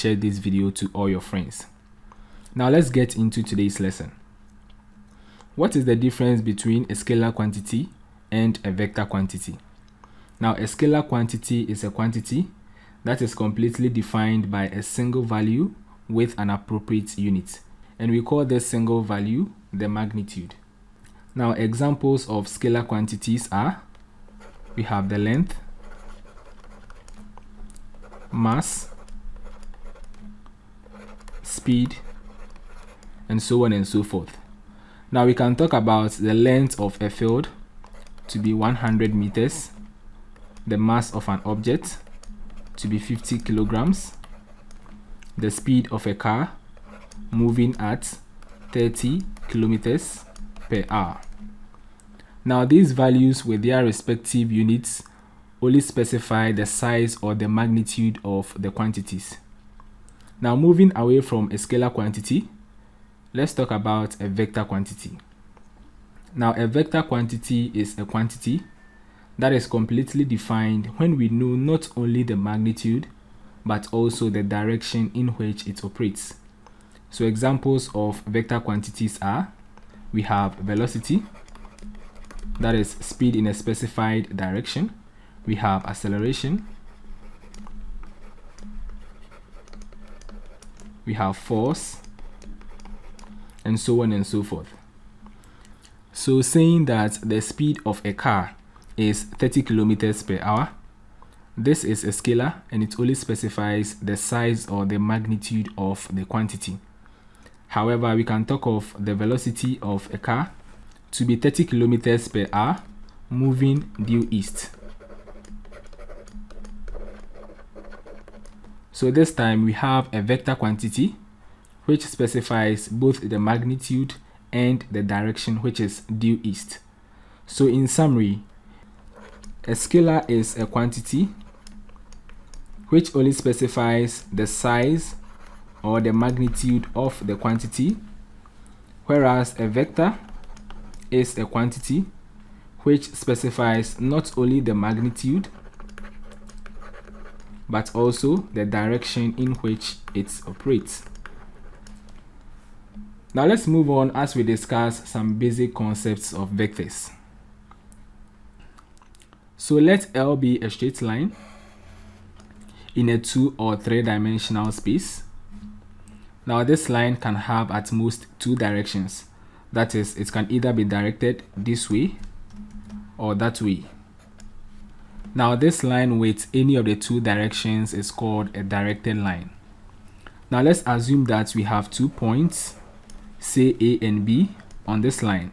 share this video to all your friends. Now let's get into today's lesson. What is the difference between a scalar quantity and a vector quantity? Now, a scalar quantity is a quantity that is completely defined by a single value with an appropriate unit, and we call this single value the magnitude. Now, examples of scalar quantities are, we have the length, mass, speed, and so on and so forth. Now we can talk about the length of a field to be 100 meters, the mass of an object to be 50 kilograms, the speed of a car moving at 30 kilometers per hour. Now these values with their respective units only specify the size or the magnitude of the quantities. Now moving away from a scalar quantity, let's talk about a vector quantity. Now a vector quantity is a quantity that is completely defined when we know not only the magnitude but also the direction in which it operates. So examples of vector quantities are, we have velocity, that is speed in a specified direction. We have acceleration, we have force, and so on and so forth. So saying that the speed of a car is 30 kilometers per hour, this is a scalar and it only specifies the size or the magnitude of the quantity. However, we can talk of the velocity of a car to be 30 kilometers per hour moving due east. So this time we have a vector quantity which specifies both the magnitude and the direction, which is due east. So in summary, a scalar is a quantity which only specifies the size or the magnitude of the quantity, whereas a vector is a quantity which specifies not only the magnitude but also the direction in which it operates. Now let's move on as we discuss some basic concepts of vectors. So let L be a straight line in a 2 or 3 dimensional space. Now this line can have at most 2 directions. That is, it can either be directed this way or that way. Now this line with any of the 2 directions is called a directed line. Now let's assume that we have 2 points, say A and B, on this line.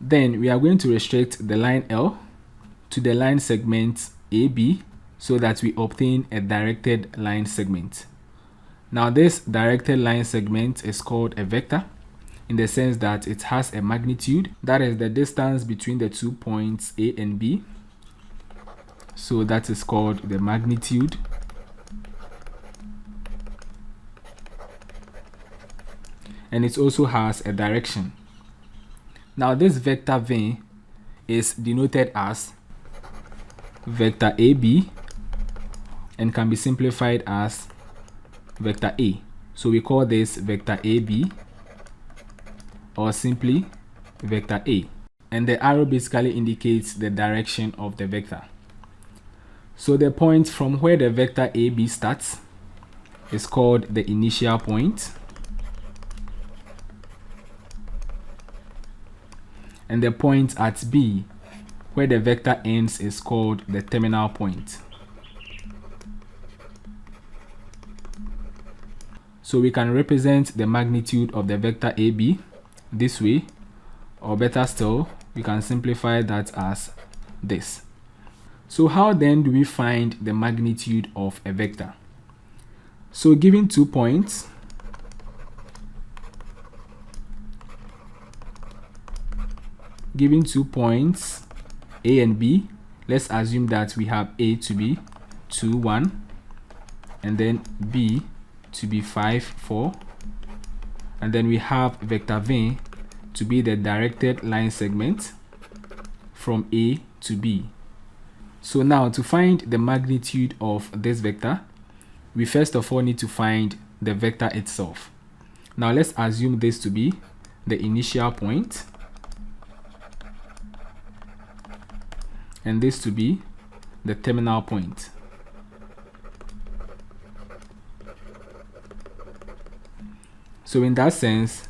Then we are going to restrict the line L to the line segment AB so that we obtain a directed line segment. Now this directed line segment is called a vector in the sense that it has a magnitude, that is the distance between the 2 points A and B. So that is called the magnitude. And it also has a direction. Now this vector V is denoted as vector AB and can be simplified as vector A. So we call this vector AB or simply vector A. And the arrow basically indicates the direction of the vector. So the point from where the vector AB starts is called the initial point. And the point at B, where the vector ends, is called the terminal point. So we can represent the magnitude of the vector AB this way, or better still, we can simplify that as this. So how then do we find the magnitude of a vector? So given 2 points, A and B, let's assume that we have A to be 2, 1, and then B to be 5, 4, and then we have vector V to be the directed line segment from A to B. So now to find the magnitude of this vector, we first of all need to find the vector itself. Now let's assume this to be the initial point and this to be the terminal point. So in that sense,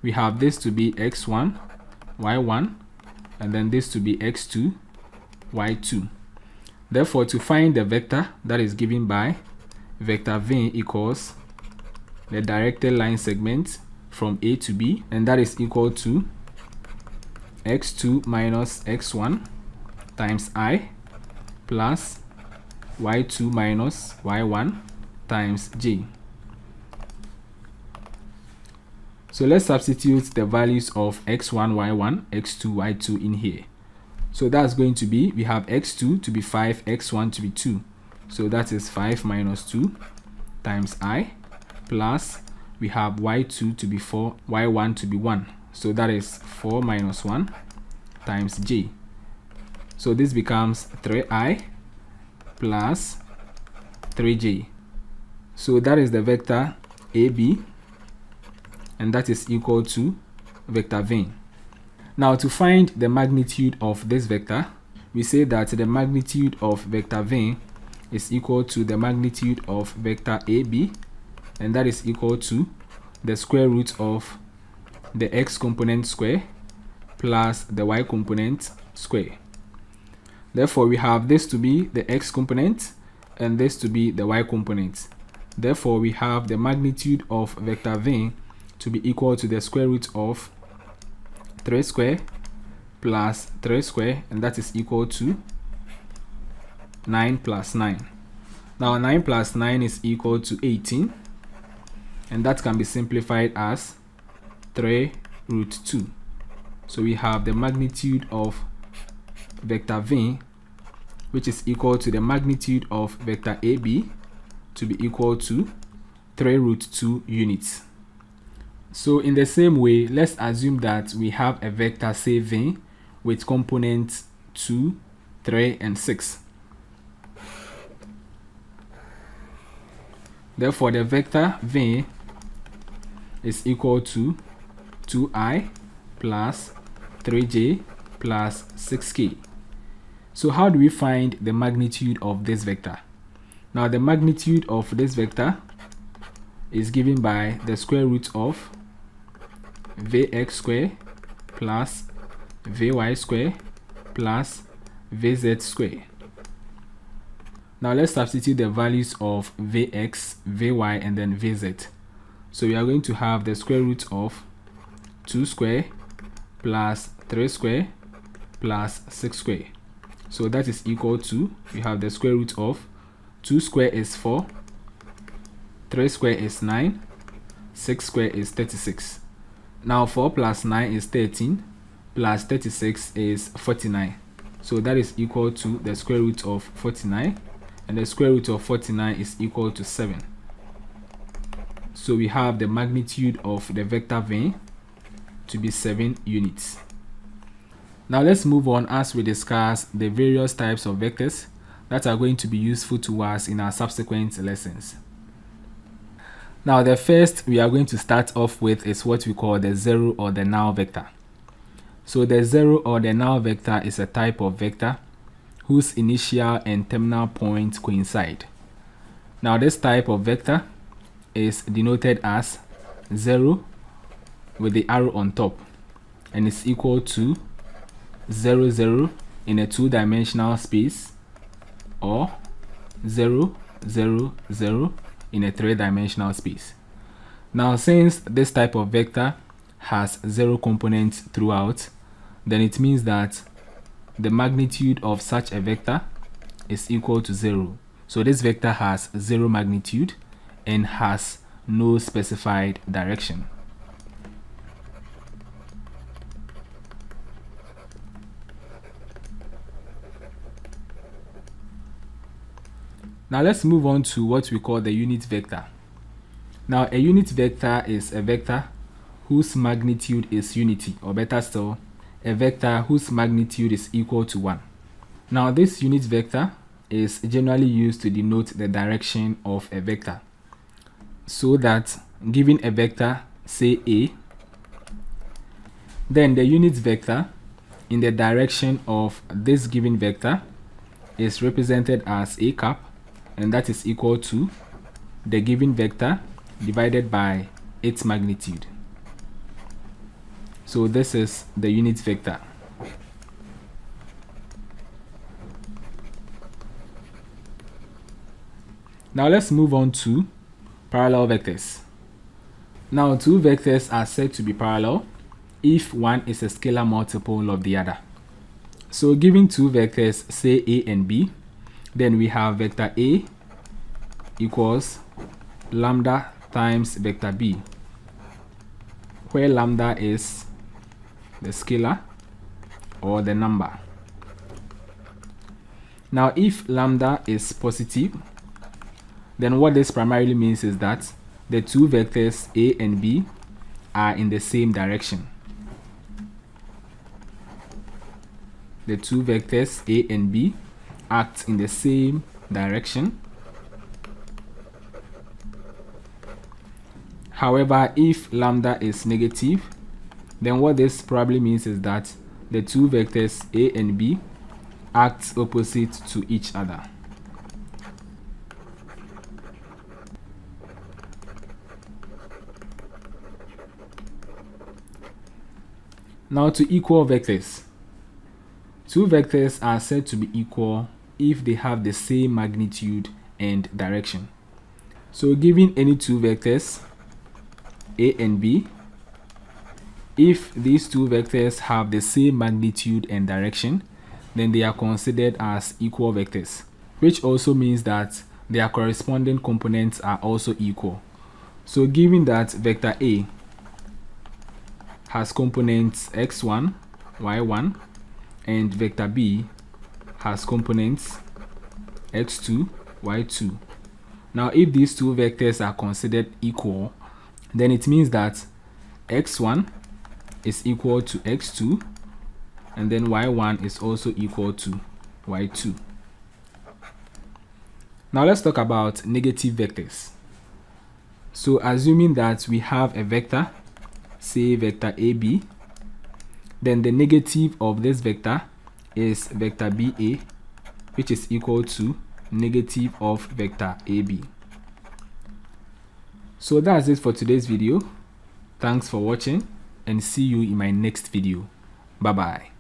we have this to be x1, y1, and then this to be x2, y2. Therefore, to find the vector that is given by vector v equals the directed line segment from A to B, and that is equal to x2 minus x1 times I plus y2 minus y1 times j. So let's substitute the values of x1, y1, x2, y2 in here. So that's going to be, we have x2 to be 5, x1 to be 2. So that is 5 minus 2 times I plus we have y2 to be 4, y1 to be 1. So that is 4 minus 1 times j. So this becomes 3i plus 3j. So that is the vector AB, and that is equal to vector v. Now to find the magnitude of this vector, we say that the magnitude of vector v is equal to the magnitude of vector AB, and that is equal to the square root of the x component square plus the y component square. Therefore, we have this to be the x component and this to be the y component. Therefore, we have the magnitude of vector v to be equal to the square root of 3 square plus 3 square, and that is equal to 9 plus 9. Now 9 plus 9 is equal to 18, and that can be simplified as 3 root 2. So we have the magnitude of vector v, which is equal to the magnitude of vector AB, to be equal to 3 root 2 units. So in the same way, let's assume that we have a vector, say v, with components 2, 3, and 6. Therefore, the vector v is equal to 2i plus 3j plus 6k. So how do we find the magnitude of this vector? Now the magnitude of this vector is given by the square root of vx square plus vy square plus vz square. Now let's substitute the values of vx, vy, and then vz. So we are going to have the square root of 2 square plus 3 square plus 6 square. So that is equal to, we have the square root of 2 square is 4, 3 square is 9, 6 square is 36. Now 4 plus 9 is 13, plus 36 is 49. So that is equal to the square root of 49, and the square root of 49 is equal to 7. So we have the magnitude of the vector v to be 7 units. Now let's move on as we discuss the various types of vectors that are going to be useful to us in our subsequent lessons. Now the first we are going to start off with is what we call the zero or the null vector. So the zero or the null vector is a type of vector whose initial and terminal points coincide. Now this type of vector is denoted as 0 with the arrow on top, and is equal to 0, 0 in a two-dimensional space, or 0, 0, 0 in a three-dimensional space. Now since this type of vector has 0 components throughout, then it means that the magnitude of such a vector is equal to 0. So this vector has 0 magnitude and has no specified direction. Now let's move on to what we call the unit vector. Now a unit vector is a vector whose magnitude is unity, or better still, a vector whose magnitude is equal to 1. Now this unit vector is generally used to denote the direction of a vector, so that given a vector, say A, then the unit vector in the direction of this given vector is represented as A cap, and that is equal to the given vector divided by its magnitude. So this is the unit vector. Now let's move on to parallel vectors. Now two vectors are said to be parallel if one is a scalar multiple of the other. So given two vectors, say A and B, then we have vector A equals lambda times vector B, where lambda is the scalar or the number. Now if lambda is positive, then what this primarily means is that the two vectors A and B are in the same direction. The two vectors A and B act in the same direction. However, if lambda is negative, then what this probably means is that the two vectors A and B act opposite to each other. Now to equal vectors. Two vectors are said to be equal if they have the same magnitude and direction. So given any two vectors, A and B, if these two vectors have the same magnitude and direction, then they are considered as equal vectors, which also means that their corresponding components are also equal. So given that vector A has components x1, y1, and vector B has components x2, y2. Now if these two vectors are considered equal, then it means that x1 is equal to x2, and then y1 is also equal to y2. Now let's talk about negative vectors. So assuming that we have a vector, say vector AB, then the negative of this vector is vector BA, which is equal to negative of vector AB. So that's it for today's video. Thanks for watching, and see you in my next video. Bye bye.